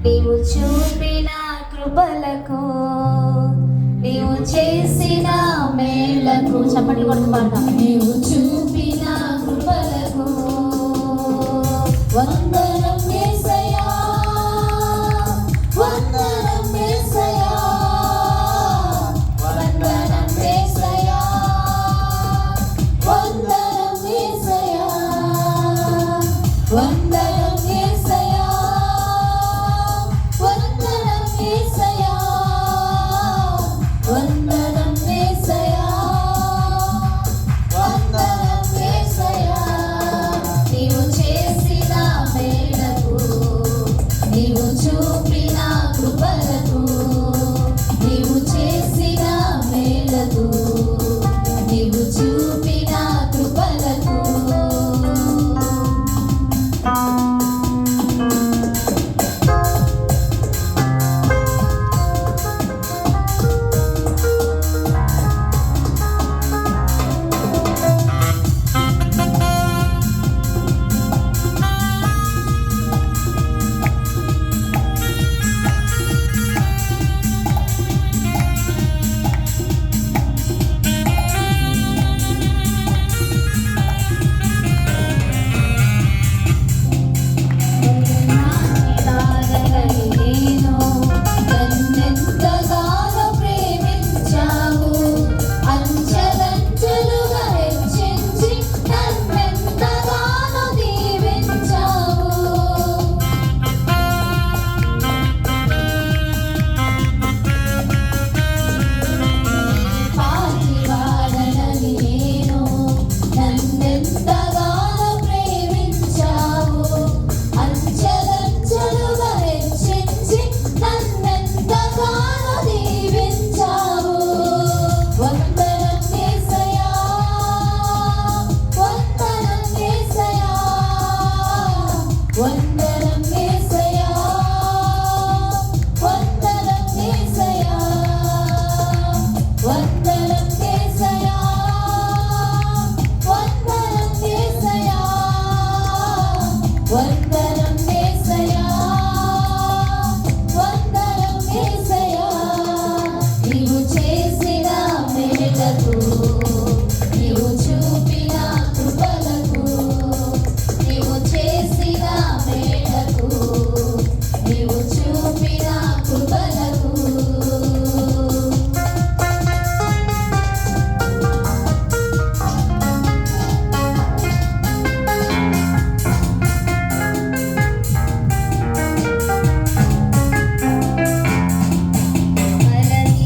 నీవు చూపిన కృపలకు, నీవు చేసిన మేలకు. చప్పట్లు కొడుతూ పాట. నీవు చూపిన కృపలకు వందనం యేసయ్యా, వందనం యేసయ్యా, వందనం యేసయ్యా, వందనం యేసయ్యా, వందనం యేసయ్యా, వందనం యేసయ్యా, వందనం యేసయ్యా, వందనం యేసయ్యా. నీవు చేసిన మేలకు, నీవు చూపిన కృపలకు, నీవు చేసిన మేలకు, నీవు చూపిన కృపలకు. వందనం యేసయ్యా, వందనం యేసయ్యా, వందనం యేసయ్యా, వందనం యేసయ్యా, వందనం యేసయ్యా, వందనం యేసయ్యా. నీవు చేసిన మేలకు, నీవు చూపిన కృపలకు, నీవు చేసిన మేలకు, నీవు చూపిన కృపలకు.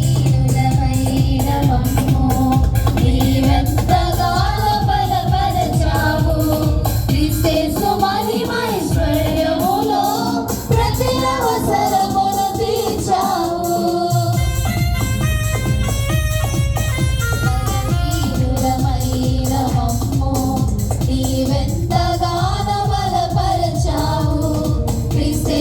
బలహీనులమైన మమ్ము నీవెంతగానో బలపరచావు. క్రీస్తు మహిమైశ్వర్యములో ప్రతి అవసరమును తీర్చావు. బలహీనులమైన మమ్ము నీవెంతగానో బలపరచావు. క్రీస్తు